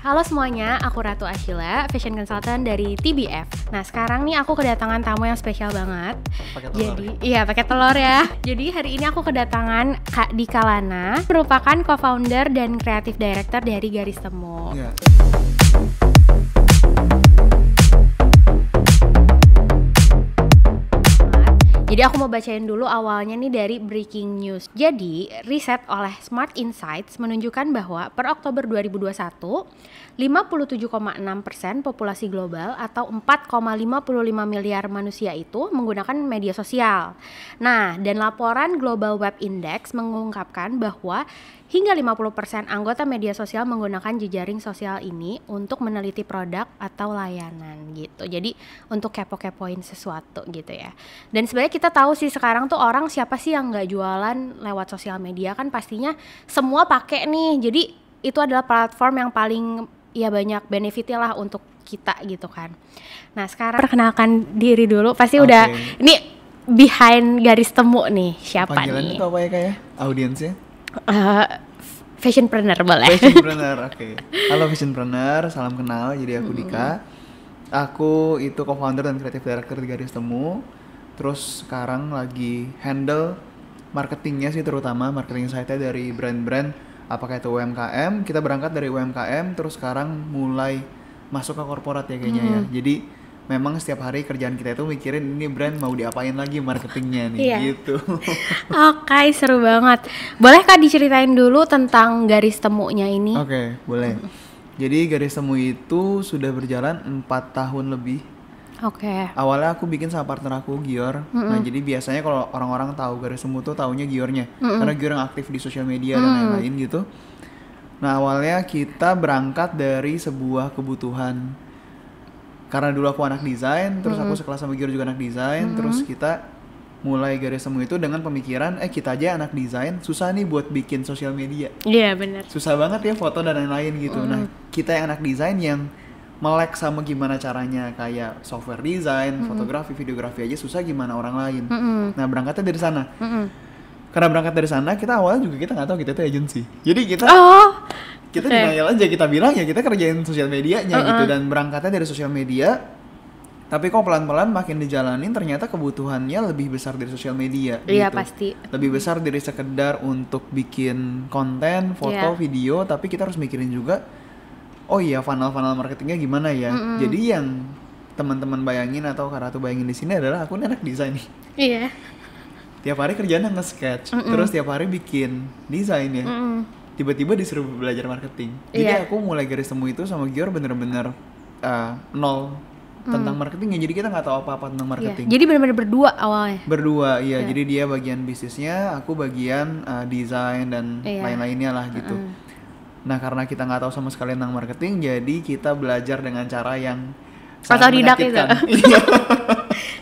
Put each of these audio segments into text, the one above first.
Halo semuanya, aku Ratu Ashila, fashion consultant dari TBF. Nah sekarang nih aku kedatangan tamu yang spesial banget. Pakai telur. Jadi iya pakai telur ya. Jadi hari ini aku kedatangan Kak Dika Lana, merupakan co-founder dan creative director dari Garis Temu. Iya. Jadi aku mau bacain dulu awalnya nih dari breaking news. Jadi, riset oleh Smart Insights menunjukkan bahwa per Oktober 2021, 57,6% populasi global atau 4,55 miliar manusia itu menggunakan media sosial. Nah, dan laporan Global Web Index mengungkapkan bahwa hingga 50% anggota media sosial menggunakan jejaring sosial ini untuk meneliti produk atau layanan gitu. Jadi untuk kepo-kepoin sesuatu gitu ya. Dan sebenarnya kita tahu sih sekarang tuh orang siapa sih yang nggak jualan lewat sosial media, kan pastinya semua pakai nih. Jadi itu adalah platform yang paling ya banyak benefitnya lah untuk kita gitu kan. Nah sekarang perkenalkan diri dulu, pasti udah ini behind Garis Temu nih siapa Panggilannya nih? itu apa ya kak ya? Audiensnya? Fashionpreneur boleh. Fashionpreneur, oke. Halo Fashionpreneur, salam kenal. Jadi aku Dika. Aku itu co-founder dan creative director di Garis Temu. Terus sekarang lagi handle marketingnya sih, terutama marketing site-nya dari brand-brand. Apakah itu UMKM? Kita berangkat dari UMKM, terus sekarang mulai masuk ke korporat ya kayaknya ya. Jadi memang setiap hari kerjaan kita itu mikirin ini brand mau diapain lagi marketingnya nih, gitu. Oke, seru banget. Boleh Kak diceritain dulu tentang Garis Temunya ini? Oke, boleh. Jadi Garis Temu itu sudah berjalan 4 tahun lebih. Oke. Awalnya aku bikin sama partner aku, Gior. Nah, jadi biasanya kalau orang-orang tahu Garis Temu tuh taunya Giornya. Karena Gior yang aktif di sosial media dan lain-lain gitu. Nah, awalnya kita berangkat dari sebuah kebutuhan. Karena dulu aku anak desain, terus aku sekelas sama Gior juga anak desain, terus kita mulai Garis Temu itu dengan pemikiran, kita aja anak desain, susah nih buat bikin sosial media. Iya, benar. Susah banget ya foto dan lain-lain gitu. Nah, kita yang anak desain yang melek sama gimana caranya kayak software desain, fotografi, videografi aja susah, gimana orang lain. Nah, berangkatnya dari sana. Karena berangkat dari sana, kita awalnya juga kita nggak tahu kita itu agency. Jadi kita denial aja, kita bilang ya kita kerjain sosial medianya gitu, dan berangkatnya dari sosial media. Tapi kok pelan-pelan makin dijalanin ternyata kebutuhannya lebih besar dari sosial media. Iya, gitu. pasti. Lebih besar dari sekedar untuk bikin konten, foto, video, tapi kita harus mikirin juga, oh iya funnel marketingnya gimana ya. Jadi yang teman-teman bayangin atau Kak Ratu bayangin di sini adalah aku anak desain nih. Iya. Tiap hari kerjaan nge-sketch, terus tiap hari bikin desain ya. Tiba-tiba disuruh belajar marketing. Jadi aku mulai Garis Temu itu sama Gior bener-bener nol tentang marketingnya. Jadi kita nggak tahu apa-apa tentang marketing. Jadi benar-benar berdua awalnya. Berdua, iya. Jadi dia bagian bisnisnya, aku bagian desain dan lain-lainnya lah gitu. Nah karena kita nggak tahu sama sekali tentang marketing, jadi kita belajar dengan cara yang sangat menyakitkan.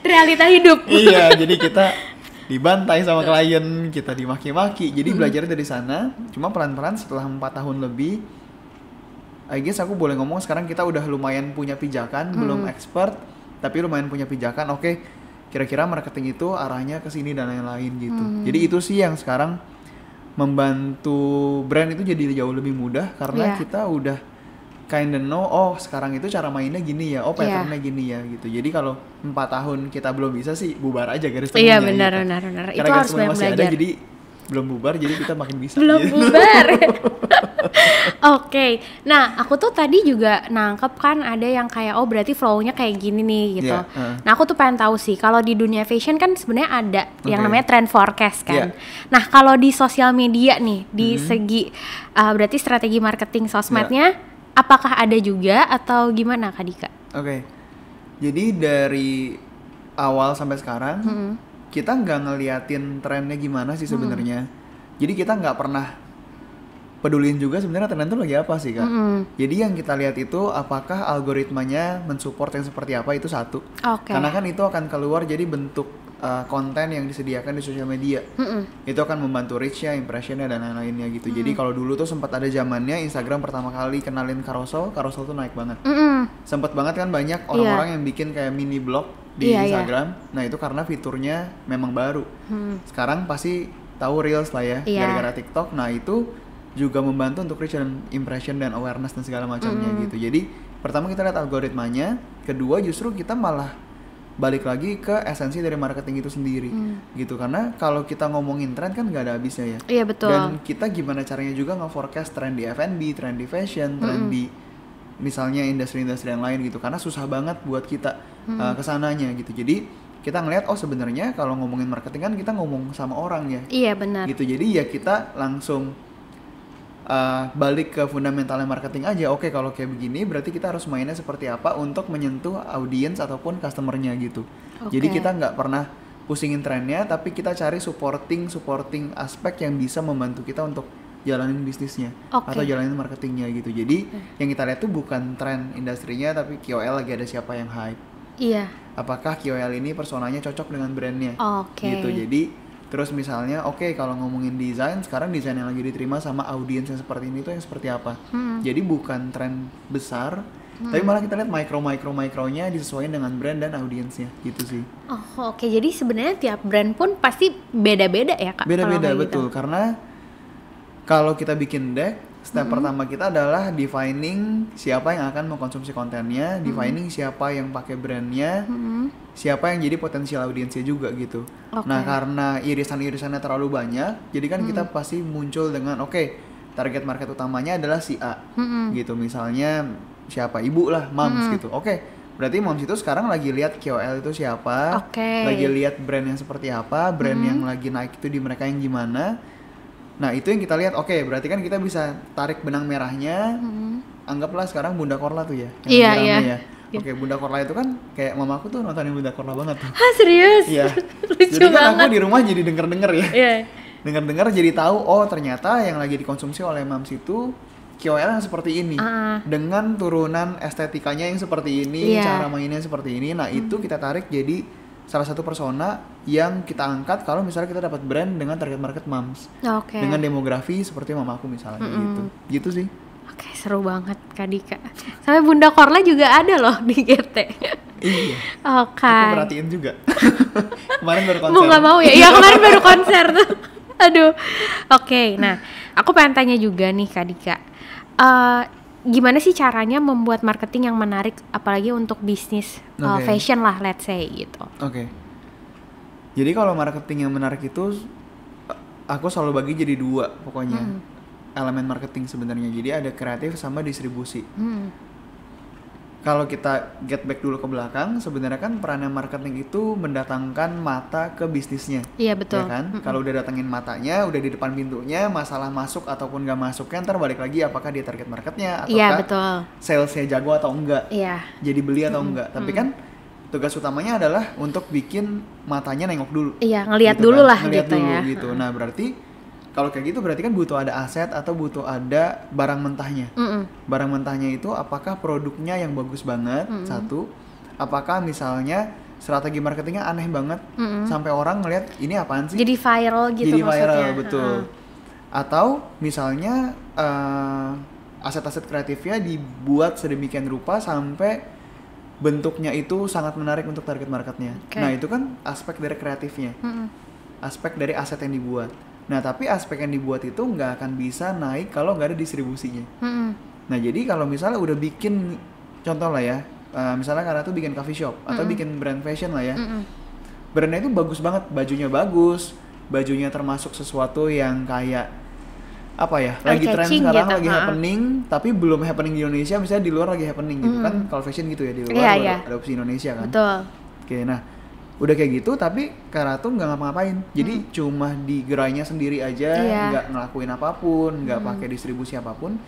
Realita hidup. Iya, jadi kita dibantai sama klien, kita dimaki-maki. Jadi belajar dari sana. Cuma pelan-pelan setelah 4 tahun lebih, I guess aku boleh ngomong sekarang kita udah lumayan punya pijakan, belum expert, tapi lumayan punya pijakan. Oke, kira-kira marketing itu arahnya ke sini dan lain-lain gitu. Jadi itu sih yang sekarang membantu brand itu jadi jauh lebih mudah karena kita udah kinda know, oh sekarang itu cara mainnya gini ya, oh patternnya gini ya gitu. Jadi kalau 4 tahun kita belum bisa sih bubar aja Garis Temunya. Iya, benar. Karena Itu harus banyak masih belajar. ada, jadi belum bubar, jadi kita makin bisa. Belum gitu. bubar. Oke. Nah, aku tuh tadi juga nangkep kan ada yang kayak oh berarti flow-nya kayak gini nih gitu. Nah, aku tuh pengen tahu sih kalau di dunia fashion kan sebenarnya ada yang namanya trend forecast kan. Nah, kalau di sosial media nih di segi berarti strategi marketing sosmednya apakah ada juga atau gimana Kak Dika? Oke. Jadi dari awal sampai sekarang kita nggak ngeliatin trennya gimana sih sebenarnya. Jadi kita nggak pernah peduliin juga sebenarnya tren itu lagi apa sih Kak. Jadi yang kita lihat itu apakah algoritmanya mensupport yang seperti apa, itu satu. Karena kan itu akan keluar jadi bentuk konten yang disediakan di sosial media. Itu akan membantu reach-nya, impression-nya dan lain-lainnya gitu. Jadi kalau dulu tuh sempat ada zamannya Instagram pertama kali kenalin carousel tuh naik banget. Sempet banget kan banyak orang-orang yang bikin kayak mini blog di Instagram. Nah itu karena fiturnya memang baru. Sekarang pasti tahu Reels lah ya, gara-gara TikTok. Nah itu juga membantu untuk reach dan impression dan awareness dan segala macamnya gitu. Jadi pertama kita lihat algoritmanya, kedua justru kita malah balik lagi ke esensi dari marketing itu sendiri gitu, karena kalau kita ngomongin tren kan nggak ada habisnya ya. Iya betul. Dan kita gimana caranya juga nge-forecast tren di F&B, tren di fashion, tren di misalnya industri-industri yang lain gitu, karena susah banget buat kita kesananya gitu. Jadi kita ngelihat oh sebenarnya kalau ngomongin marketing kan kita ngomong sama orang ya. Iya benar. Gitu, jadi ya kita langsung balik ke fundamentalnya marketing aja. Oke, kalau kayak begini berarti kita harus mainnya seperti apa untuk menyentuh audiens ataupun customernya gitu. Jadi kita nggak pernah pusingin trennya, tapi kita cari supporting aspek yang bisa membantu kita untuk jalanin bisnisnya atau jalanin marketingnya gitu. Jadi yang kita lihat tuh bukan tren industrinya, tapi KOL lagi ada siapa yang hype. Iya. Apakah KOL ini personanya cocok dengan brandnya? Gitu. Jadi terus misalnya kalau ngomongin desain, sekarang desain yang lagi diterima sama audiens yang seperti ini tuh yang seperti apa. Jadi bukan tren besar, tapi malah kita lihat mikronya disesuaikan dengan brand dan audiensnya gitu sih. Jadi sebenarnya tiap brand pun pasti beda-beda ya Kak? Beda-beda betul, karena kalau kita bikin deck, step pertama kita adalah defining siapa yang akan mengkonsumsi kontennya, defining siapa yang pakai brandnya, siapa yang jadi potensial audiensnya juga gitu. Nah karena irisan-irisannya terlalu banyak, jadi kan kita pasti muncul dengan target market utamanya adalah si A gitu. Misalnya siapa, ibu lah, moms gitu. Berarti moms itu sekarang lagi lihat KOL itu siapa, lagi lihat brand yang seperti apa, brand yang lagi naik itu di mereka yang gimana. Nah itu yang kita lihat, berarti kan kita bisa tarik benang merahnya. Anggaplah sekarang Bunda Korla tuh ya. Iya. Bunda Korla itu kan kayak mamaku tuh nontonin Bunda Korla banget tuh. Serius? Iya. Lucu jadi kan banget. aku di rumah jadi denger ya. Iya. Denger jadi tahu ternyata yang lagi dikonsumsi oleh moms itu KOL yang seperti ini, dengan turunan estetikanya yang seperti ini, cara mainnya seperti ini. Nah itu kita tarik jadi salah satu persona yang kita angkat kalau misalnya kita dapat brand dengan target market moms, dengan demografi seperti mamaku misalnya gitu sih. Seru banget Kak Dika. Sampai Bunda Korla juga ada loh di GT. Iya. Aku perhatiin juga. Kemarin baru konser. Mau nggak mau ya? Iya kemarin baru konser tuh. Aduh. Nah aku pengen tanya juga nih Kak Dika. Gimana sih caranya membuat marketing yang menarik, apalagi untuk bisnis fashion lah, let's say gitu. Jadi kalau marketing yang menarik itu, aku selalu bagi jadi dua pokoknya elemen marketing sebenarnya. Jadi ada kreatif sama distribusi. Kalau kita get back dulu ke belakang, sebenarnya kan perannya marketing itu mendatangkan mata ke bisnisnya. Iya betul. Ya kan? Kalau udah datengin matanya, udah di depan pintunya, masalah masuk ataupun nggak masuknya ntar balik lagi apakah dia target marketnya ataukah salesnya jago atau enggak. Iya. Jadi beli atau enggak. Tapi kan tugas utamanya adalah untuk bikin matanya nengok dulu. Iya, ngelihat gitu dulu kan? lah ngelihat gitu dulu, ya. Gitu. Nah berarti kalau kayak gitu berarti kan butuh ada aset atau butuh ada barang mentahnya. Barang mentahnya itu apakah produknya yang bagus banget, satu. Apakah misalnya strategi marketingnya aneh banget, sampai orang ngelihat ini apaan sih? Jadi viral gitu Jadi maksudnya. viral, betul. Atau misalnya aset-aset kreatifnya dibuat sedemikian rupa sampai bentuknya itu sangat menarik untuk target marketnya. Nah itu kan aspek dari kreatifnya, aspek dari aset yang dibuat. Nah tapi aspek yang dibuat itu nggak akan bisa naik kalau nggak ada distribusinya. Nah jadi kalau misalnya udah bikin, contoh lah ya, misalnya karena tuh bikin coffee shop atau bikin brand fashion lah ya, brandnya itu bagus banget, bajunya termasuk sesuatu yang kayak apa ya, lagi tren sekarang gitu, lagi happening, tapi belum happening di Indonesia, misalnya di luar lagi happening gitu kan, kalau fashion gitu ya, di luar ada opsi Indonesia kan. Betul. Nah udah kayak gitu tapi Karatu nggak ngapa-ngapain, jadi cuma di gerainya sendiri aja, nggak ngelakuin apapun, nggak pakai distribusi apapun,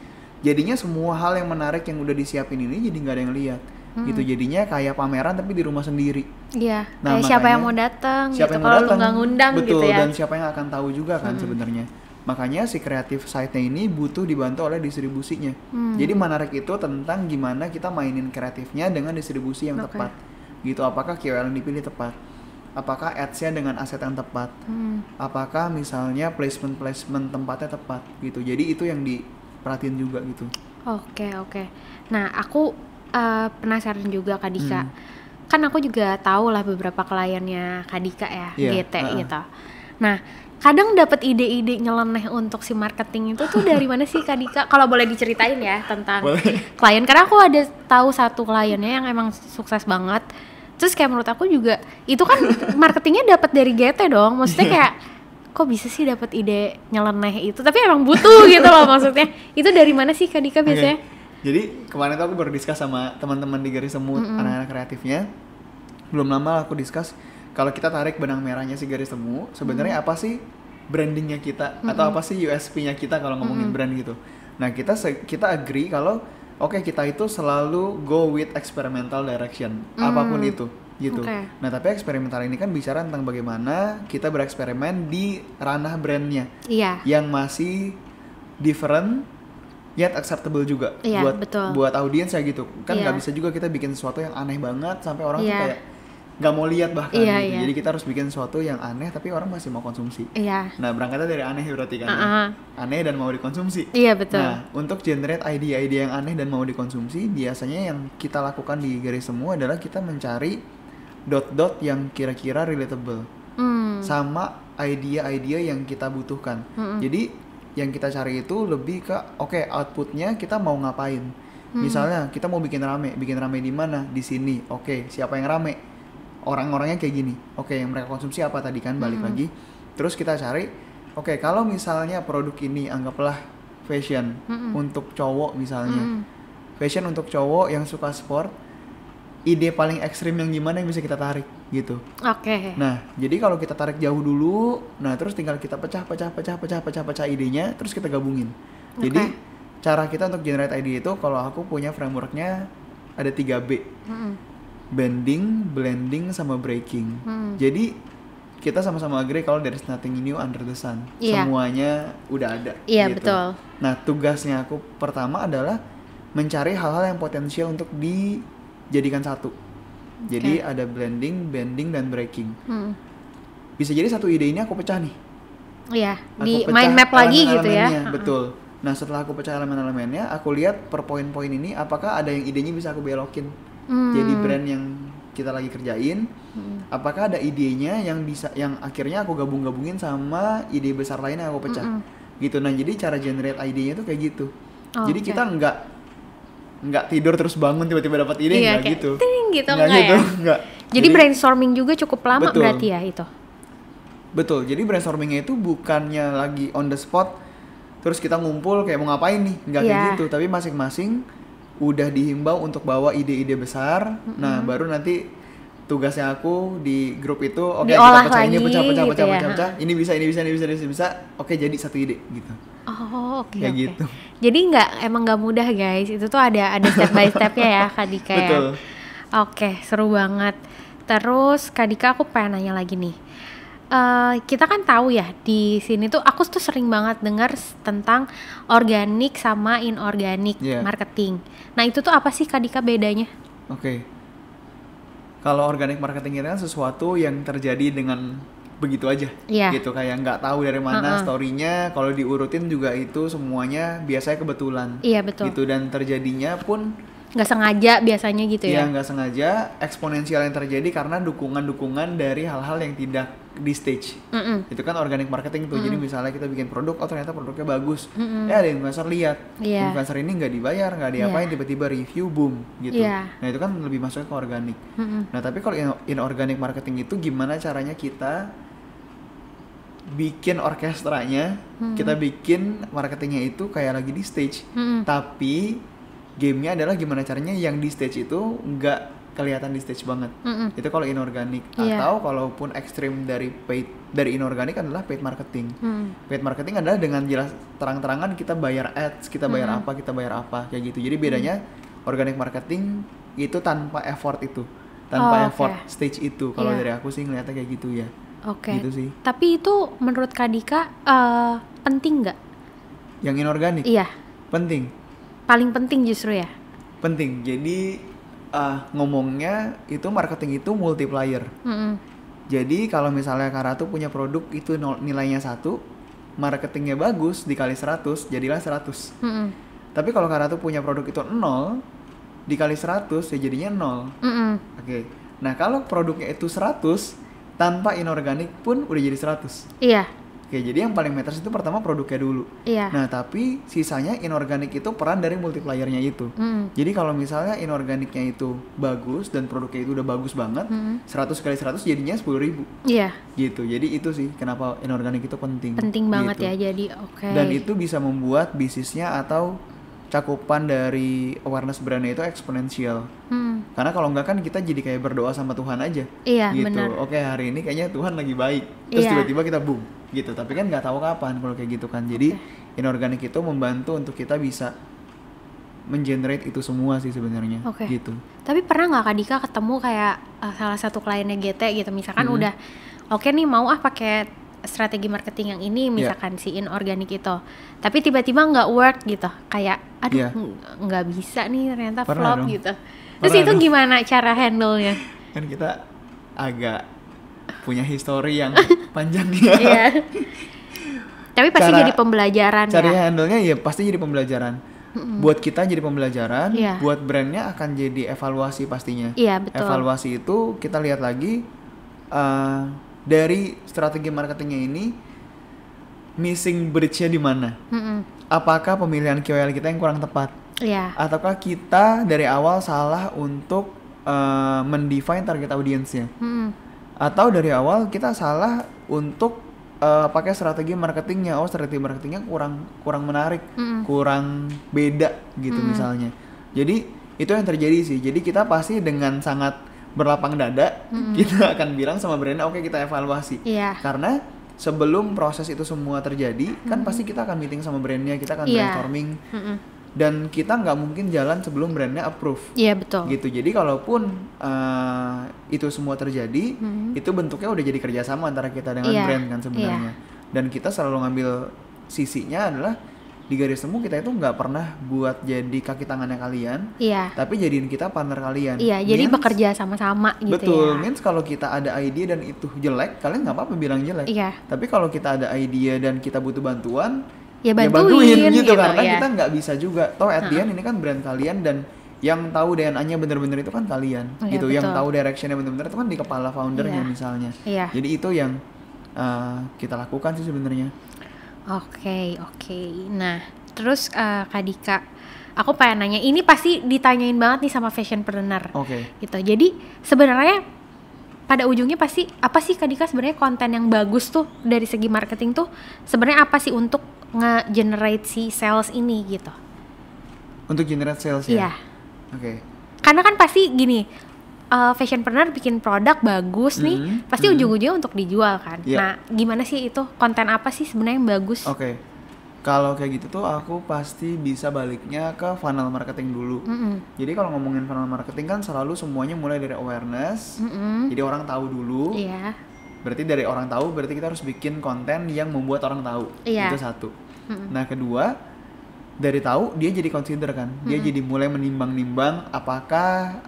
jadinya semua hal yang menarik yang udah disiapin ini jadi nggak ada yang lihat gitu, jadinya kayak pameran tapi di rumah sendiri. Nah, kayak siapa yang mau datang gitu, kalau lu nggak ngundang betul, gitu ya. Dan siapa yang akan tahu juga kan sebenarnya. Makanya si kreatif site-nya ini butuh dibantu oleh distribusinya. Jadi menarik itu tentang gimana kita mainin kreatifnya dengan distribusi yang tepat. Gitu, apakah KOL yang dipilih tepat, apakah ads-nya dengan aset yang tepat, apakah misalnya placement tempatnya tepat gitu. Jadi itu yang diperhatiin juga gitu. Oke. Nah aku penasaran juga Kak Dika, kan aku juga tahu lah beberapa kliennya Kak Dika ya, GT gitu. Nah kadang dapat ide-ide nyeleneh untuk si marketing itu tuh dari mana sih Kak Dika? Kalau boleh diceritain ya tentang klien, karena aku ada tahu satu kliennya yang emang sukses banget. Terus kayak menurut aku juga itu kan marketingnya dapat dari GT dong. Maksudnya kayak kok bisa sih dapat ide nyeleneh itu? Tapi emang butuh gitu loh maksudnya. Itu dari mana sih Kak Dika biasanya? Jadi kemarin tuh aku baru discuss sama teman-teman di Garis Semu, anak-anak kreatifnya. Belum lama aku discuss kalau kita tarik benang merahnya si Garis Semu, sebenarnya apa sih brandingnya kita atau apa sih USP-nya kita kalau ngomongin brand gitu. Nah kita agree kalau oke, kita itu selalu go with experimental direction, apapun itu gitu. Nah tapi eksperimental ini kan bicara tentang bagaimana kita bereksperimen di ranah brandnya yang masih different yet acceptable juga buat audiens ya gitu. Kan nggak bisa juga kita bikin sesuatu yang aneh banget sampai orang tuh kayak nggak mau lihat bahkan gitu. Jadi kita harus bikin sesuatu yang aneh tapi orang masih mau konsumsi. Nah berangkatnya dari aneh berarti kan aneh dan mau dikonsumsi. Betul. Nah untuk generate ide-ide yang aneh dan mau dikonsumsi, biasanya yang kita lakukan di Garis Semu adalah kita mencari dot-dot yang kira-kira relatable sama ide-ide yang kita butuhkan. Jadi yang kita cari itu lebih ke outputnya kita mau ngapain. Misalnya kita mau bikin rame di mana? Di sini. Siapa yang rame? Orang-orangnya kayak gini. Yang mereka konsumsi apa tadi kan, balik lagi. Terus kita cari, kalau misalnya produk ini anggaplah fashion untuk cowok misalnya. Fashion untuk cowok yang suka sport, ide paling ekstrim yang gimana yang bisa kita tarik gitu. Nah, jadi kalau kita tarik jauh dulu, nah terus tinggal kita pecah idenya, terus kita gabungin. Jadi cara kita untuk generate ide itu, kalau aku punya frameworknya ada 3B. Bending, blending, sama breaking. Jadi kita sama-sama agree kalau there is nothing new under the sun. Semuanya udah ada. Gitu. Betul. Nah tugasnya aku pertama adalah mencari hal-hal yang potensial untuk dijadikan satu. Jadi ada blending, bending, dan breaking. Bisa jadi satu ide ini aku pecah nih. Di mind map lagi gitu ya. Betul. Nah setelah aku pecah elemen-elemennya, aku lihat per poin-poin ini apakah ada yang idenya bisa aku belokin jadi brand yang kita lagi kerjain. Apakah ada idenya yang bisa, yang akhirnya aku gabung-gabungin sama ide besar lain yang aku pecah gitu. Nah jadi cara generate idenya tuh kayak gitu. Jadi kita nggak tidur terus bangun tiba-tiba dapat ide, nggak gitu. Nggak. Jadi brainstorming juga cukup lama. Betul. Berarti ya itu. Betul. Jadi brainstormingnya itu bukannya lagi on the spot terus kita ngumpul kayak mau ngapain nih, nggak kayak gitu. Tapi masing-masing udah dihimbau untuk bawa ide-ide besar. Nah baru nanti tugasnya aku di grup itu kita pecah ini, pecah. Ini bisa. Jadi satu ide gitu. Gitu. Jadi emang nggak mudah guys. Itu tuh ada step by stepnya ya Kak Dika. Betul. Seru banget. Terus Kak Dika, aku pengen nanya lagi nih. Kita kan tahu ya di sini tuh aku tuh sering banget dengar tentang organik sama inorganik marketing. Nah itu tuh apa sih Kak Dika bedanya? Kalau organic marketing itu kan sesuatu yang terjadi dengan begitu aja, gitu, kayak nggak tahu dari mana story-nya. Kalau diurutin juga itu semuanya biasanya kebetulan, betul. Gitu, dan terjadinya pun nggak sengaja biasanya gitu ya? Nggak sengaja, eksponensial yang terjadi karena dukungan-dukungan dari hal-hal yang tidak di stage. Itu kan organic marketing tuh. Jadi misalnya kita bikin produk, ternyata produknya bagus, ada influencer lihat, influencer ini nggak dibayar, nggak diapain, tiba-tiba review, boom gitu. Nah itu kan lebih masuk ke organik. Nah tapi kalau inorganic marketing itu gimana caranya kita bikin orkestranya, kita bikin marketingnya itu kayak lagi di stage, tapi gamenya adalah gimana caranya yang di stage itu nggak kelihatan di stage banget. Itu kalau inorganik. Atau kalaupun ekstrim dari inorganik adalah paid marketing. Paid marketing adalah dengan jelas terang-terangan kita bayar ads, kita bayar apa kayak gitu. Jadi bedanya organic marketing itu tanpa effort itu, effort stage itu. Kalau dari aku sih ngeliatnya kayak gitu ya. Gitu sih. Tapi itu menurut Kak Dika penting nggak? Yang inorganik? Penting. Paling penting justru ya? Penting. Jadi ngomongnya itu marketing itu multiplier. Jadi kalau misalnya Kak Ratu punya produk itu nilainya 1, marketingnya bagus dikali 100 jadilah 100. Tapi kalau Kak Ratu punya produk itu 0 dikali 100 ya jadinya 0. Nah kalau produknya itu 100 tanpa inorganik pun udah jadi 100. Oke, jadi yang paling matters itu pertama produknya dulu. Iya. Nah, tapi sisanya inorganik itu peran dari multipliernya itu. Jadi kalau misalnya inorganiknya itu bagus dan produknya itu udah bagus banget, 100 kali 100 jadinya 10.000. Iya. Gitu. Jadi itu sih kenapa inorganik itu penting. Penting banget gitu. ya. Jadi oke. Dan itu bisa membuat bisnisnya atau cakupan dari awareness brandnya itu eksponensial. Karena kalau enggak kan kita jadi kayak berdoa sama Tuhan aja. Iya, gitu. benar. Oke, hari ini kayaknya Tuhan lagi baik. Terus Iya. tiba-tiba kita boom gitu. Tapi kan nggak tahu kapan kalau kayak gitu kan. Jadi inorganik itu membantu untuk kita bisa mengenerate itu semua sih sebenarnya. Oke. Gitu. Tapi pernah nggak Kak Dika ketemu kayak salah satu kliennya GT gitu, misalkan udah oke nih mau pakai strategi marketing yang ini, misalkan si inorganik itu, tapi tiba-tiba nggak work gitu, kayak aduh nggak bisa nih ternyata Pernah flop dong. gitu. Terus Pernah itu dong. gimana cara handle-nya? Kan kita agak punya history yang panjang ya. Iya. Tapi pasti Cara- jadi pembelajaran Cara ya. handle-nya ya pasti jadi pembelajaran. Buat kita jadi pembelajaran, Iya. buat brandnya akan jadi evaluasi pastinya. Iya, betul. Evaluasi itu kita lihat lagi dari strategi marketingnya ini missing bridge-nya di mana? Apakah pemilihan KOL kita yang kurang tepat? Iya. Ataukah kita dari awal salah untuk mendefine target audiensnya? Atau dari awal kita salah untuk pakai strategi marketingnya? Oh, strategi marketingnya kurang menarik, kurang beda gitu misalnya. Jadi itu yang terjadi sih. Jadi kita pasti dengan sangat berlapang dada kita akan bilang sama brandnya, oke kita evaluasi. Iya. Karena sebelum proses itu semua terjadi, kan pasti kita akan meeting sama brandnya, kita akan Iya. brainstorming, dan kita nggak mungkin jalan sebelum brandnya approve. Iya, betul. Gitu. Jadi kalaupun itu semua terjadi, itu bentuknya udah jadi kerjasama antara kita dengan Iya. brand kan sebenarnya. Dan kita selalu ngambil sisinya adalah di garis temu kita itu nggak pernah buat jadi kaki tangannya kalian, Iya. tapi jadiin kita partner kalian. Iya, jadi Means- bekerja sama-sama gitu betul, ya. means kalau kita ada ide dan itu jelek, kalian nggak apa-apa bilang jelek. Iya. Tapi kalau kita ada ide dan kita butuh bantuan, Ya bantuin gitu, gitu, karena ya. kita nggak bisa juga. Toh at the end ini kan brand kalian dan yang tahu DNA-nya bener-bener itu kan kalian, Oh, iya, gitu. Yang betul. tahu direction-nya bener-bener itu kan di kepala foundernya Iya. misalnya. Iya. Jadi itu yang kita lakukan sih sebenarnya. Oke. Nah, terus Kak Dika, aku pengen nanya, ini pasti ditanyain banget nih sama fashionpreneur. Oke. Gitu. Jadi sebenarnya pada ujungnya pasti apa sih Kak Dika sebenarnya konten yang bagus tuh dari segi marketing tuh sebenarnya apa sih untuk nge-generate si sales ini gitu? Untuk generate sales Iya. ya. Oke. Karena kan pasti gini, fashionpreneur bikin produk bagus nih, pasti ujung-ujungnya untuk dijual kan. Iya. Nah, gimana sih itu? Konten apa sih sebenarnya yang bagus? Oke. Kalau kayak gitu tuh aku pasti bisa baliknya ke funnel marketing dulu. Jadi kalau ngomongin funnel marketing kan selalu semuanya mulai dari awareness. Jadi orang tahu dulu. Iya. Berarti dari orang tahu berarti kita harus bikin konten yang membuat orang tahu. Iya. Itu satu. Nah, kedua, dari tahu dia jadi consider kan. Dia jadi mulai menimbang-nimbang apakah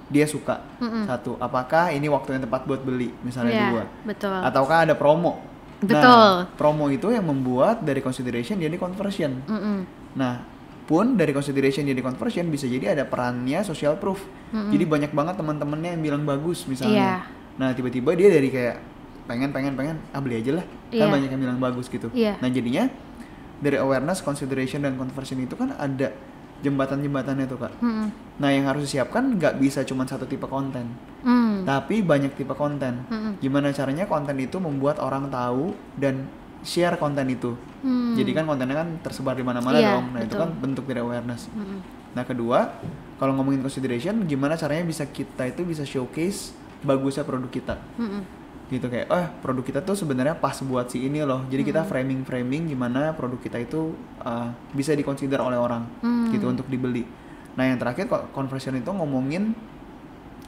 dia suka. Satu, apakah ini waktu yang tepat buat beli misalnya. Iya, Dua. betul. Ataukah ada promo. Betul. Nah, promo itu yang membuat dari consideration jadi conversion. Nah, pun dari consideration jadi conversion bisa jadi ada perannya social proof. Jadi banyak banget teman-temannya yang bilang bagus misalnya. Iya. Nah, tiba-tiba dia dari kayak pengen beli aja lah. Kan Iya. banyak yang bilang bagus gitu. Iya. Nah, jadinya dari awareness, consideration dan conversion itu kan ada jembatan-jembatannya tuh, Kak. Nah, yang harus disiapkan nggak bisa cuma satu tipe konten. Tapi banyak tipe konten. Gimana caranya konten itu membuat orang tahu dan share konten itu. Jadi kan kontennya kan tersebar di mana-mana Iya, dong. Nah, itu betul. kan bentuk dari awareness. Nah, kedua, kalau ngomongin consideration, gimana caranya kita itu bisa showcase bagusnya produk kita. Gitu kayak, produk kita tuh sebenarnya pas buat si ini loh. Jadi kita framing gimana produk kita itu bisa dikonsider oleh orang gitu untuk dibeli. Nah, yang terakhir conversion itu ngomongin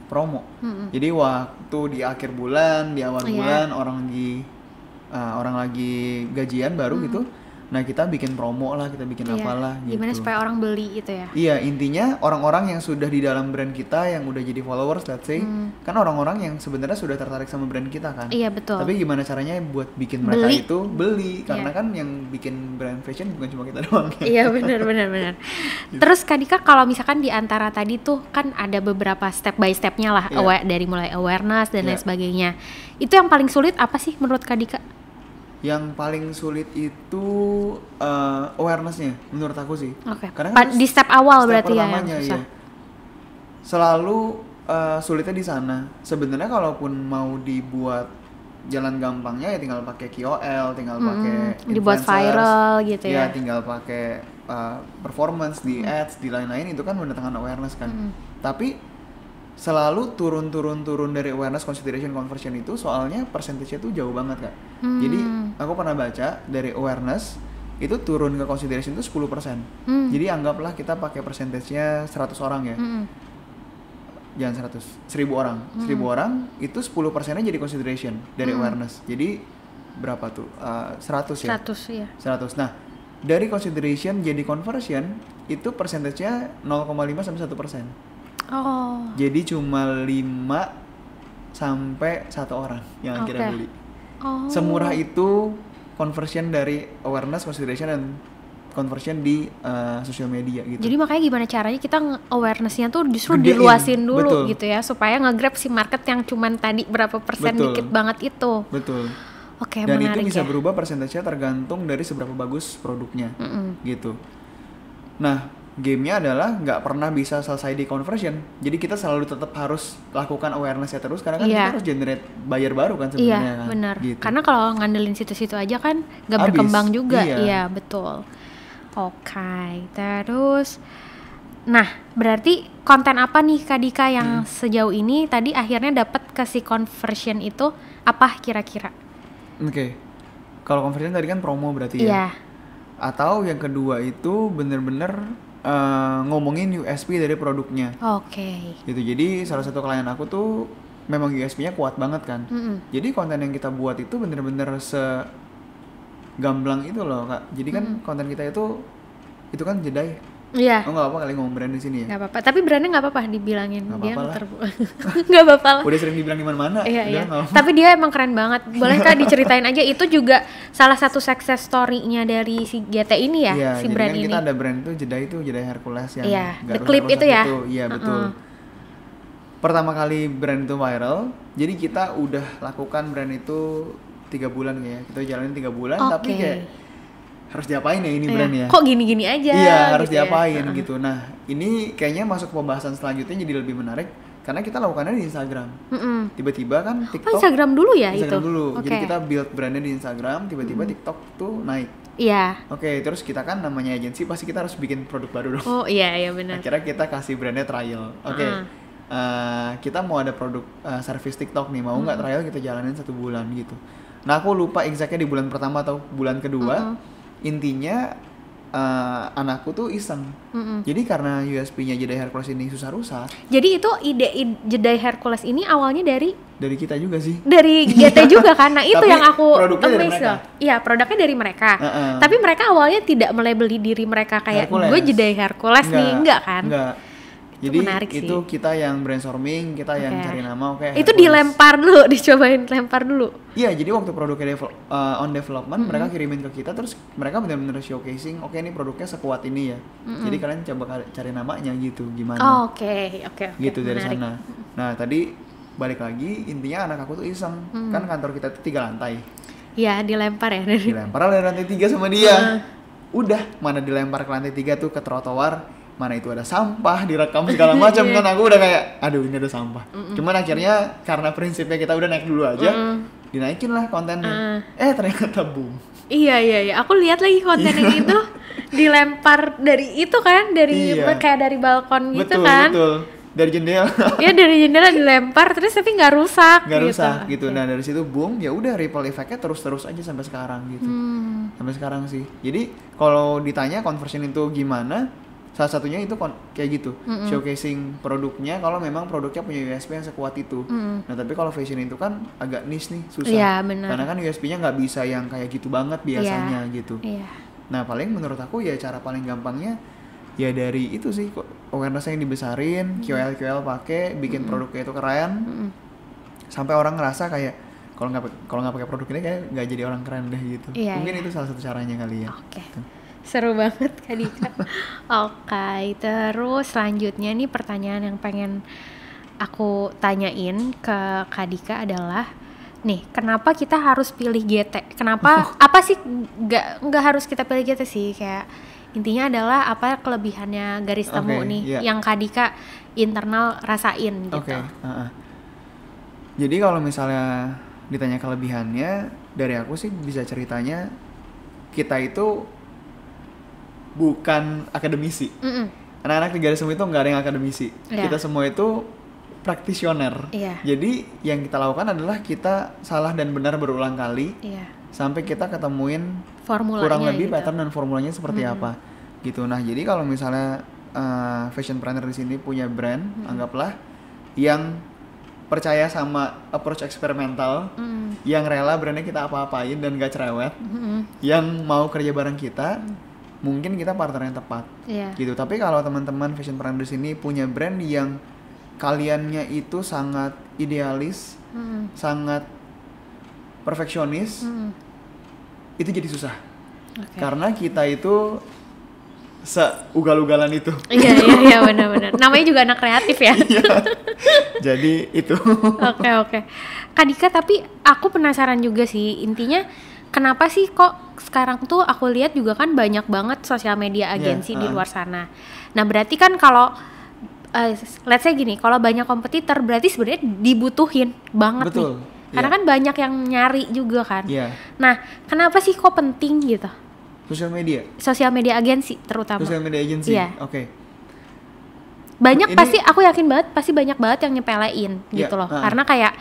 promo. Jadi waktu di akhir bulan, di awal Iya. bulan orang lagi gajian baru gitu. Nah, kita bikin promo lah, kita bikin Iya. apalah gitu. Gimana supaya orang beli itu ya? Iya, intinya orang-orang yang sudah di dalam brand kita yang udah jadi followers, let's say, kan orang-orang yang sebenarnya sudah tertarik sama brand kita kan. Iya, betul. Tapi gimana caranya buat bikin mereka Beli. itu beli? Karena Iya. kan yang bikin brand fashion bukan cuma kita doang. Ya. Iya, benar. Terus Kak Dika, kalau misalkan di antara tadi tuh kan ada beberapa step by stepnya lah, Iya. dari mulai awareness dan lain Iya. sebagainya. Itu yang paling sulit apa sih menurut Kak Dika? Yang paling sulit itu awareness-nya menurut aku sih. Oke. Karena kan Di step awal berarti ya yang pertamanya susah. ya. Selalu sulitnya di sana. Sebenarnya kalaupun mau dibuat jalan gampangnya ya tinggal pakai KOL, tinggal pakai Dibuat influencers, viral gitu ya. tinggal pakai performance di ads, di lain-lain, itu kan mendatangkan awareness kan. Tapi selalu turun dari awareness, consideration, conversion itu soalnya percentage-nya tuh jauh banget Kak. Jadi aku pernah baca dari awareness itu turun ke consideration itu 10%. Jadi anggaplah kita pakai percentage-nya 100 orang ya. Jangan 100, 1000 orang. 1000 orang itu 10%-nya jadi consideration dari awareness. Jadi berapa tuh? 100 ya? 100 ya. 100. Nah, dari consideration jadi conversion itu percentage-nya 0,5 sampai 1%. Oh. Jadi cuma 5 sampai 1 orang yang akhirnya beli. Oh. Semurah itu conversion dari awareness, consideration, dan conversion di sosial media gitu. Jadi makanya gimana caranya kita awareness-nya tuh justru Gedein, diluasin dulu betul. gitu ya, supaya nge-grab si market yang cuman tadi berapa persen Betul. dikit banget itu. Betul. Oke, Dan menarik itu bisa ya. berubah persentasenya tergantung dari seberapa bagus produknya, gitu. Nah, gamenya adalah nggak pernah bisa selesai di conversion. Jadi kita selalu tetap harus lakukan awareness-nya terus, karena kan kita harus generate buyer baru kan sebenarnya. Iya, kan? benar. Gitu. Karena kalau ngandelin situ-situ aja kan nggak Habis, berkembang juga. iya. Iya, betul. Oke, terus, nah berarti konten apa nih Kak Dika yang sejauh ini tadi akhirnya dapat ke si conversion itu apa kira-kira? Oke. Kalau conversion tadi kan promo berarti ya. Iya. Atau yang kedua itu bener-bener ngomongin USP dari produknya. Oke. Gitu. Jadi salah satu klien aku tuh memang USP-nya kuat banget kan. Jadi konten yang kita buat itu bener-bener gamblang itu loh Kak. Jadi kan konten kita itu kan Jedai. Iya. Oh nggak apa kali ngomong brand di sini ya? Nggak apa-apa. Tapi brandnya nggak apa-apa dibilangin. Nggak Dia apa-apa lah. nggak apa-apa lah. Udah sering dibilang di mana-mana. Iya, udah iya. nggak apa-apa. Tapi dia emang keren banget. Boleh Kak diceritain aja, itu juga salah satu success story-nya dari si GT ini ya, Iya, si jadi brand kan ini. kita ada brand tuh Jedai Hercules yang Iya, nggak the clip rusak-rusak itu ya? Iya betul. Pertama kali brand itu viral, jadi kita udah lakukan brand itu 3 bulan kayak. Kita jalanin 3 bulan, tapi kayak harus diapain ya ini brand ya? Kok gini-gini aja? Iya, harus gitu ya? diapain gitu. Nah, ini kayaknya masuk pembahasan selanjutnya jadi lebih menarik karena kita lakukannya di Instagram. Tiba-tiba kan TikTok. Oh, Instagram dulu ya itu? Instagram dulu. Oke. Jadi kita build brandnya di Instagram, tiba-tiba TikTok tuh naik. Iya. Oke, terus kita kan namanya agensi, pasti kita harus bikin produk baru dong. Oh iya benar. Akhirnya kita kasih brandnya trial. Oke, kita mau ada produk service TikTok nih, mau nggak trial kita jalanin 1 bulan gitu. Nah aku lupa exactnya di bulan pertama atau bulan kedua. Intinya anakku tuh iseng. Jadi karena USP-nya Jedai Hercules ini susah rusak. Jadi itu ide Jedai Hercules ini awalnya dari kita juga sih. Dari GT juga kan. Nah itu Tapi yang aku produknya dari amazed mereka. loh. Iya, produknya dari mereka. Tapi mereka awalnya tidak melabeli diri mereka kayak Hercules. gue Jedai Hercules nih, enggak kan? Enggak. Itu Jadi menarik itu sih. kita yang brainstorming, kita yang cari nama. Oke, Itu Hercules. dilempar dulu, dicobain lempar dulu. Iya, jadi waktu produknya on development, mereka kirimin ke kita, terus mereka benar-benar showcasing, oke ini produknya sekuat ini ya. Jadi kalian coba cari namanya gitu, gimana? Oh, oke. Gitu dari Menarik. sana. Nah tadi balik lagi, intinya anak aku tuh iseng, kan kantor kita tuh 3 lantai. Iya, dilempar ya dari. Dilempar dari lantai 3 sama dia. Udah, mana dilempar ke lantai 3 tuh ke trotoar, mana itu ada sampah, direkam segala macam kan, aku udah kayak, aduh ini ada sampah. Cuman akhirnya karena prinsipnya kita udah naik dulu aja, dinaikin lah kontennya. Ternyata boom. Iya. Aku lihat lagi konten yang itu dilempar dari itu kan, dari Iya. kayak dari balkon gitu Betul, kan. betul. Dari jendela. Iya, dari jendela dilempar terus tapi nggak rusak. Nggak gitu. rusak gitu. Oke. Nah dari situ boom, ya udah ripple effect-nya terus aja sampai sekarang gitu. Sampai sekarang sih. Jadi kalau ditanya conversion itu gimana, salah satunya itu kayak gitu, showcasing produknya. Kalau memang produknya punya USP yang sekuat itu. Nah tapi kalau fashion itu kan agak niche nih, susah. Iya, benar. Karena kan USP-nya nggak bisa yang kayak gitu banget biasanya gitu. Iya. Nah paling menurut aku ya cara paling gampangnya ya dari itu sih, awareness-nya yang dibesarin, KOL pakai, bikin produknya itu keren, sampai orang ngerasa kayak kalau nggak pakai produk ini kayak nggak jadi orang keren deh gitu. Iya, Mungkin iya. itu salah satu caranya kali ya. Oke. Seru banget Kak Dika. Oke, terus selanjutnya nih pertanyaan yang pengen aku tanyain ke Kak Dika adalah nih, kenapa kita harus pilih GT? Kenapa? Apa sih nggak harus kita pilih GT sih? Kayak intinya adalah apa kelebihannya garis temu nih yang Kak Dika internal rasain gitu. Jadi kalau misalnya ditanya kelebihannya, dari aku sih bisa ceritanya kita itu bukan akademisi. Anak-anak di garis temu itu nggak ada yang akademisi. Kita semua itu praktisioner. Jadi yang kita lakukan adalah kita salah dan benar berulang kali sampai kita ketemuin formulanya kurang lebih gitu. Pattern dan formulanya seperti apa gitu. Nah jadi kalau misalnya fashion planner di sini punya brand, anggaplah yang percaya sama approach eksperimental, yang rela brandnya kita apa-apain dan gak cerewet, yang mau kerja bareng kita, mungkin kita partner yang tepat gitu. Tapi kalau teman-teman fashion planner di sini punya brand yang kaliannya itu sangat idealis, sangat perfeksionis, itu jadi susah. Karena kita itu seugal-ugalan itu. Iya benar-benar. Namanya juga anak kreatif ya. Jadi itu. Oke. Kak Dika, tapi aku penasaran juga sih, intinya kenapa sih kok sekarang tuh aku lihat juga kan banyak banget sosial media agensi di luar sana. Nah berarti kan kalau let's say gini, kalau banyak kompetitor berarti sebenarnya dibutuhin banget. Betul. Nih. Karena kan banyak yang nyari juga kan. Nah, kenapa sih kok penting gitu? Sosial media agensi terutama. Sosial media agensi. Oke. Banyak pasti aku yakin banget pasti banyak banget yang nyepelein gitu loh. Karena kayak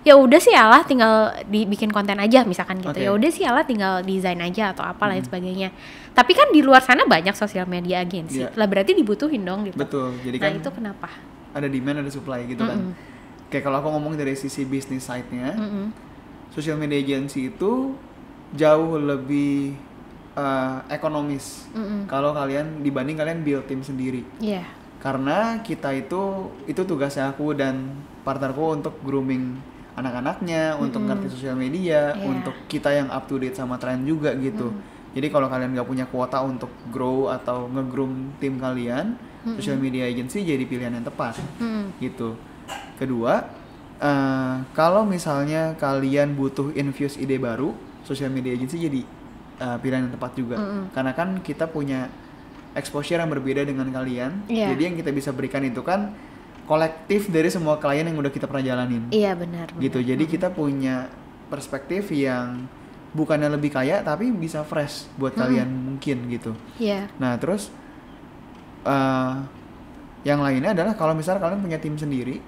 ya udah sih Allah tinggal dibikin konten aja misalkan gitu. Ya udah sih Allah tinggal desain aja atau apa lain sebagainya. Tapi kan di luar sana banyak sosial media agensi. Lah berarti dibutuhin dong gitu. Betul. Jadi nah kan itu kenapa? Ada demand ada supply gitu kan. Kayak kalau aku ngomong dari sisi bisnis side-nya, sosial media agency itu jauh lebih ekonomis kalau kalian dibanding kalian build tim sendiri. Karena kita itu tugasnya aku dan partnerku untuk grooming anak-anaknya, untuk ngerti sosial media, untuk kita yang up to date sama tren juga gitu. Jadi kalau kalian nggak punya kuota untuk grow atau nge-groom tim kalian, social media agency jadi pilihan yang tepat gitu. Kedua, kalau misalnya kalian butuh infuse ide baru, social media agency jadi pilihan yang tepat juga. Karena kan kita punya exposure yang berbeda dengan kalian. Jadi yang kita bisa berikan itu kan kolektif dari semua klien yang udah kita pernah jalanin. Iya benar. Gitu. Jadi kita punya perspektif yang bukannya lebih kaya tapi bisa fresh buat kalian mungkin gitu. Nah terus yang lainnya adalah kalau misalnya kalian punya tim sendiri,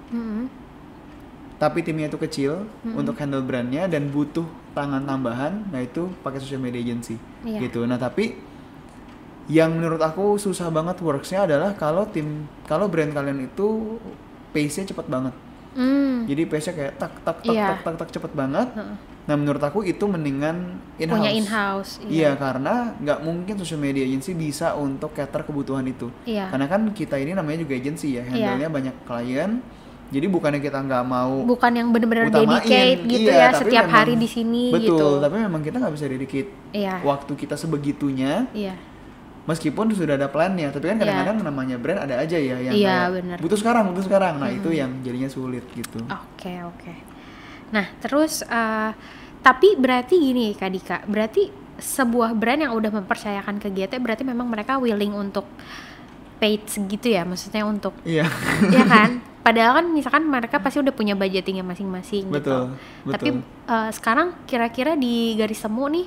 tapi timnya itu kecil untuk handle brandnya dan butuh tangan tambahan, nah itu pakai social media agency gitu. Nah tapi yang menurut aku susah banget worksnya adalah kalau brand kalian itu pace-nya cepat banget. Jadi pace-nya kayak tak cepet banget. Nah menurut aku itu mendingan in-house. Punya in-house. Iya karena nggak mungkin social media agency bisa untuk cater kebutuhan itu. Karena kan kita ini namanya juga agency ya, handle-nya banyak klien. Jadi bukannya kita nggak mau, bukan yang benar-benar dedicate gitu ya setiap memang, hari di sini betul, gitu. Tapi memang kita nggak bisa dedicate waktu kita sebegitunya. Meskipun sudah ada plan-nya, tapi kan kadang-kadang namanya brand ada aja ya yang kayak butuh sekarang. Nah itu yang jadinya sulit gitu. Oke. Nah terus tapi berarti gini Kak Dika, berarti sebuah brand yang udah mempercayakan ke GT berarti memang mereka willing untuk paid segitu ya, maksudnya untuk iya kan, padahal kan misalkan mereka pasti udah punya budgetingnya masing-masing gitu. Tapi sekarang kira-kira di garis temu nih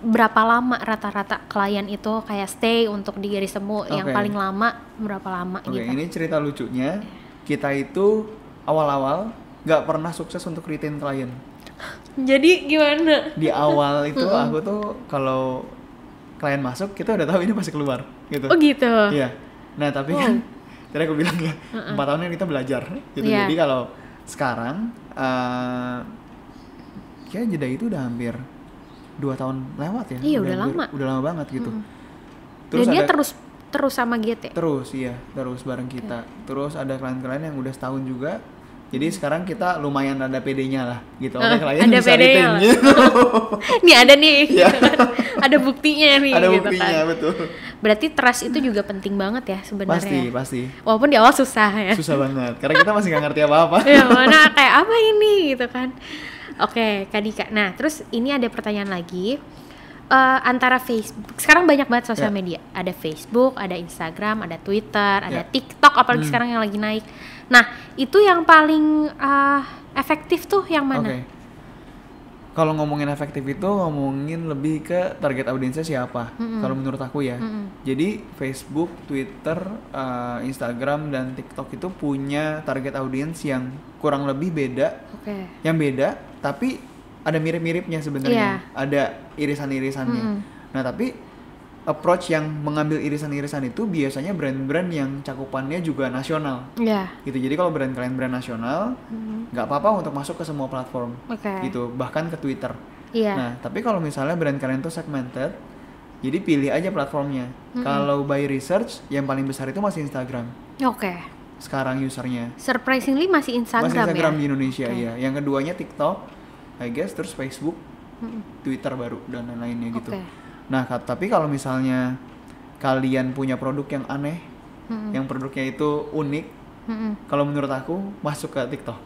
berapa lama rata-rata klien itu kayak stay untuk di garis temu? Yang paling lama berapa lama gitu? Ini cerita lucunya, kita itu awal-awal nggak pernah sukses untuk retain klien. Jadi gimana? Di awal itu aku tuh kalau klien masuk kita udah tahu ini pasti keluar gitu. Oh gitu. Iya. Nah tapi kan tadi aku bilang ya 4 tahun ini kita belajar gitu. Jadi kalau sekarang kayak jeda itu udah hampir 2 tahun lewat ya. Iya udah lama. Udah lama banget gitu. Terus dan dia terus sama GT. Terus bareng kita. Terus ada klien-klien yang udah setahun juga Jadi sekarang kita lumayan ada PD-nya lah gitu. Klien ada bisa PD-nya retain gitu. Nih ada nih, Iya. gitu kan. Ada buktinya nih. Ada gitu buktinya, kan. betul. Berarti trust itu juga penting banget ya sebenarnya. Pasti. Walaupun di awal susah ya. Susah banget. Karena kita masih nggak ngerti apa-apa. Ya mana kayak apa ini gitu kan. Oke, Kak Dika. Nah, terus ini ada pertanyaan lagi. Antara Facebook, sekarang banyak banget sosial media. Ada Facebook, ada Instagram, ada Twitter, ada TikTok, apalagi sekarang yang lagi naik. Nah, itu yang paling efektif tuh yang mana? Oke. Kalau ngomongin efektif itu ngomongin lebih ke target audiensnya siapa. Kalau menurut aku ya. Jadi Facebook, Twitter, Instagram dan TikTok itu punya target audiens yang kurang lebih beda. Yang beda, tapi ada mirip-miripnya sebenarnya. Ada irisan-irisannya. Nah, tapi approach yang mengambil irisan-irisan itu biasanya brand-brand yang cakupannya juga nasional. Gitu. Jadi kalau brand kalian brand nasional, nggak apa-apa untuk masuk ke semua platform. Gitu, bahkan ke Twitter. Nah, tapi kalau misalnya brand kalian tuh segmented, jadi pilih aja platformnya. Kalau by research, yang paling besar itu masih Instagram. Sekarang usernya. Surprisingly masih Instagram ya? Masih Instagram di Indonesia, ya. Yang keduanya TikTok, I guess, terus Facebook, Twitter baru, dan lain-lainnya gitu. Nah, tapi kalau misalnya kalian punya produk yang aneh, yang produknya itu unik, kalau menurut aku masuk ke TikTok.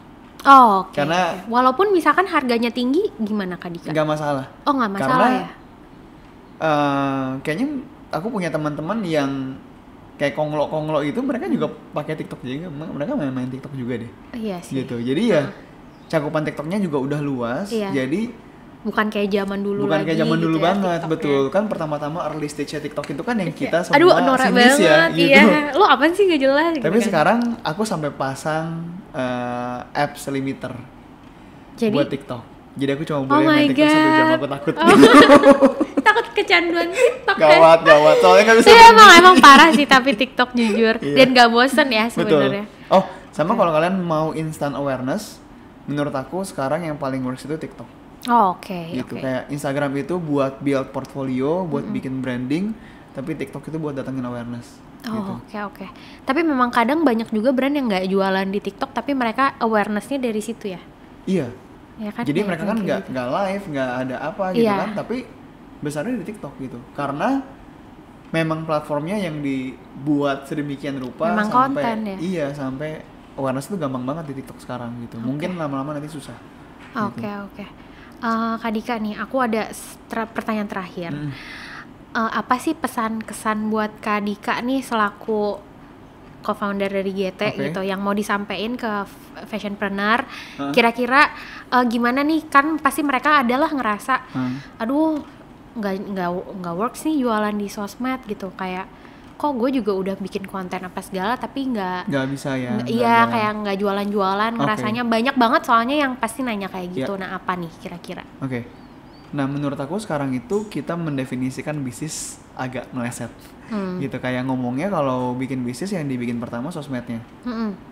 Karena walaupun misalkan harganya tinggi, gimana Kak Dika? Nggak masalah. Nggak masalah. Karena, ya? Kayaknya aku punya teman-teman yang kayak konglo itu, mereka juga pakai TikTok juga, mereka main TikTok juga deh. Iya sih. Gitu. Jadi ya cakupan TikToknya juga udah luas, jadi bukan kayak zaman dulu bukan lagi kayak zaman gitu dulu ya, banget, TikTok betul kan. Pertama-tama early stage-nya TikTok itu kan yang kita semua aduh norak banget ya, gitu. Lo apaan sih gak jelas Tapi gitu sekarang aku sampai pasang apps limiter buat TikTok. Jadi aku cuma boleh main TikTok 1 jam, aku takut. Takut kecanduan TikTok. Gawat, soalnya nggak bisa. Emang parah sih tapi TikTok jujur. Dan gak bosen ya sebenarnya. Sama kalau kalian mau instant awareness, menurut aku sekarang yang paling works itu TikTok. Gitu. Kayak Instagram itu buat build portfolio, buat bikin branding, tapi TikTok itu buat datangin awareness. Oke. Tapi memang kadang banyak juga brand yang nggak jualan di TikTok, tapi mereka awarenessnya dari situ ya. Iya. Ya kan? Jadi mereka kan nggak live, nggak ada apa gitu kan, tapi besarnya di TikTok gitu. Karena memang platformnya yang dibuat sedemikian rupa memang sampai konten ya. Iya, sampai awareness itu gampang banget di TikTok sekarang gitu. Mungkin lama-lama nanti susah. Oke. Kak Dika nih, aku ada pertanyaan terakhir. Apa sih pesan kesan buat Kak Dika nih selaku co-founder dari GT gitu, yang mau disampaikan ke fashionpreneur? Kira-kira gimana nih, kan pasti mereka adalah ngerasa, aduh nggak works nih jualan di sosmed gitu, kayak kok gue juga udah bikin konten apa segala tapi nggak bisa ya. Iya, kayak nggak jualan-jualan, ngerasanya banyak banget soalnya yang pasti nanya kayak gitu. Nah, apa nih kira-kira? Nah, menurut aku sekarang itu kita mendefinisikan bisnis agak meleset. Gitu, kayak ngomongnya kalau bikin bisnis yang dibikin pertama sosmednya.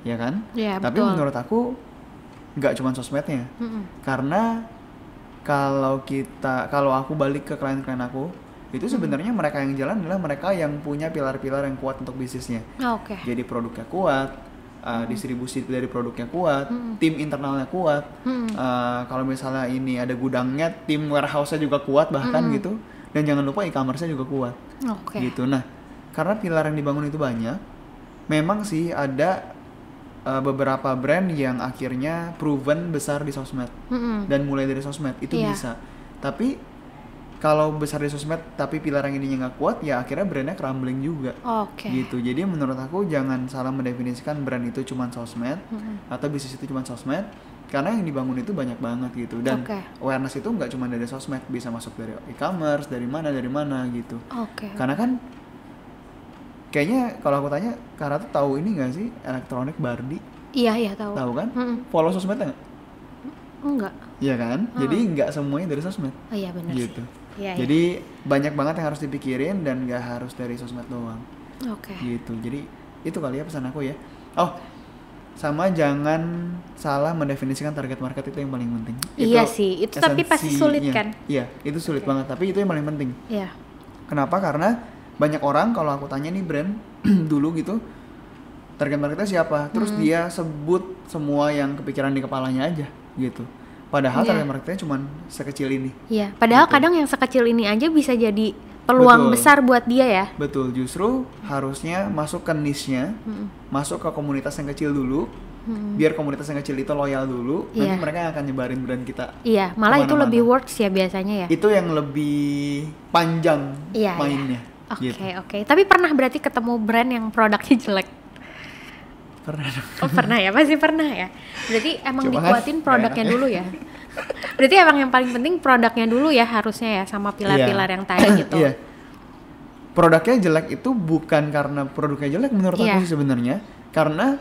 Ya kan? Tapi betul. Menurut aku nggak cuma sosmednya. Karena kalau aku balik ke klien-klien aku, itu sebenarnya mereka yang jalan adalah mereka yang punya pilar-pilar yang kuat untuk bisnisnya. Jadi produknya kuat, distribusi dari produknya kuat, tim internalnya kuat. Kalau misalnya ini ada gudangnya, tim warehouse-nya juga kuat bahkan gitu. Dan jangan lupa e-commerce-nya juga kuat. Gitu. Nah, karena pilar yang dibangun itu banyak, memang sih ada beberapa brand yang akhirnya proven besar di sosmed. Dan mulai dari sosmed itu bisa. Tapi kalau besar di sosmed tapi pilar yang ininya nggak kuat, ya akhirnya brandnya crumbling juga. Gitu. Jadi menurut aku jangan salah mendefinisikan brand itu cuma sosmed atau bisnis itu cuma sosmed, karena yang dibangun itu banyak banget gitu. Dan awareness itu nggak cuma dari sosmed, bisa masuk dari e-commerce, dari mana gitu. Karena kan kayaknya kalau aku tanya, Kara tuh tahu ini nggak sih, elektronik Bardi? Iya tahu. Tahu kan? Follow sosmednya nggak? Enggak. Iya kan? Jadi nggak semuanya dari sosmed. Iya benar gitu. sih. Jadi banyak banget yang harus dipikirin dan gak harus dari sosmed doang. Gitu. Jadi itu kali ya pesan aku ya. Sama jangan salah mendefinisikan target market, itu yang paling penting. Iya sih, itu tapi pasti sulit kan? Iya, itu sulit banget, tapi itu yang paling penting. Kenapa? Karena banyak orang, kalau aku tanya nih brand dulu gitu, target marketnya siapa, terus dia sebut semua yang kepikiran di kepalanya aja gitu. Padahal target marketnya cuma sekecil ini. Iya, padahal gitu. kadang yang sekecil ini aja bisa jadi peluang besar buat dia ya. Betul, justru harusnya masuk ke niche-nya, masuk ke komunitas yang kecil dulu, biar komunitas yang kecil itu loyal dulu, nanti mereka akan nyebarin brand kita. Iya, malah itu lebih works ya biasanya ya. Itu yang lebih panjang mainnya. Oke. Tapi pernah berarti ketemu brand yang produknya jelek? Pernah. Oh pernah ya, pasti pernah ya. Berarti emang dikuatin produknya dulu ya. Berarti emang yang paling penting produknya dulu ya harusnya ya, sama pilar-pilar yang tadi gitu. Iya. Produknya jelek itu bukan karena produknya jelek menurut aku sih sebenarnya, karena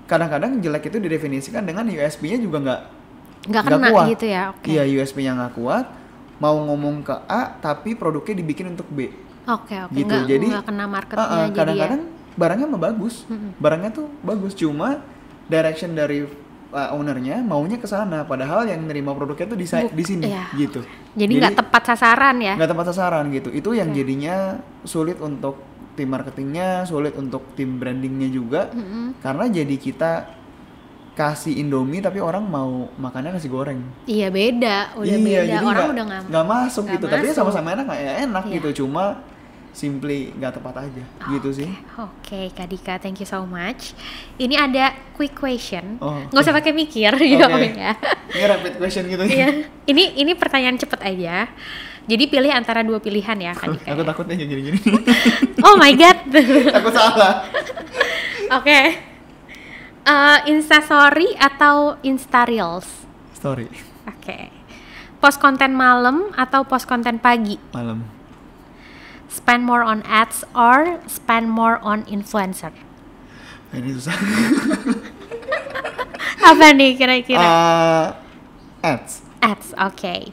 kadang-kadang jelek itu didefinisikan dengan USP-nya juga nggak kena kuat. gitu ya. Iya, USP-nya nggak kuat, mau ngomong ke A tapi produknya dibikin untuk B. Gitu. Jadi nggak kena marketnya. Kadang-kadang barangnya mah bagus, barangnya tuh bagus, cuma direction dari ownernya maunya ke sana, padahal yang nerima produknya tuh di sini gitu. Jadi nggak tepat sasaran ya? Nggak tepat sasaran gitu. Itu yang jadinya sulit untuk tim marketingnya, sulit untuk tim brandingnya juga, karena jadi kita kasih Indomie tapi orang mau makannya nasi goreng. Iya beda, beda. Orang udah nggak masuk gitu. Tapi sama-sama enak gitu, cuma simply nggak tepat aja gitu sih. Oke, Kak Dika, thank you so much. Ini ada quick question, nggak usah pakai mikir ya. Ini rapid question gitu ya. Ini pertanyaan cepet aja. Jadi pilih antara 2 pilihan ya, Kak Dika. Aku takutnya gini-gini. Oh my god. Takut salah. Oke. Instastory atau Instareels? Story. Oke. Post konten malam atau post konten pagi? Malam. Spend more on ads or spend more on influencer? Ini susah. Apa nih kira-kira? Ads. Ads, oke.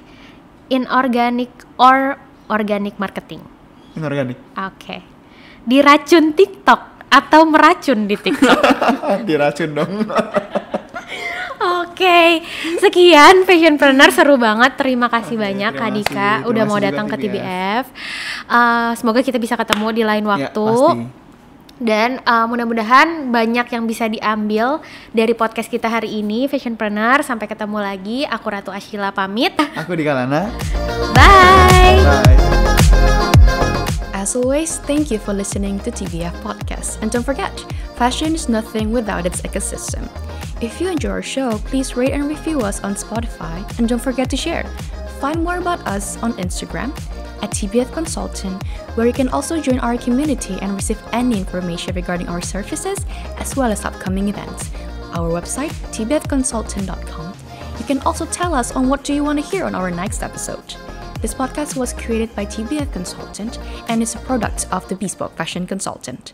Inorganic or organic marketing? Inorganic. Oke. Diracun TikTok atau meracun di TikTok? Diracun dong. Oke, sekian Fashionpreneur, seru banget. Terima kasih banyak Kak Dika udah mau datang ke TBF. Semoga kita bisa ketemu di lain waktu. Ya, dan mudah-mudahan banyak yang bisa diambil dari podcast kita hari ini, Fashionpreneur. Sampai ketemu lagi. Aku Ratu Ashila pamit. Aku Dika Lana. Bye. As always, thank you for listening to TBF Podcast. And don't forget, fashion is nothing without its ecosystem. If you enjoy our show, please rate and review us on Spotify, and don't forget to share. Find more about us on Instagram at TBF Consultant, where you can also join our community and receive any information regarding our services as well as upcoming events. Our website, tbfconsultant.com. You can also tell us on what do you want to hear on our next episode. This podcast was created by TBF Consultant and is a product of the Bespoke Fashion Consultant.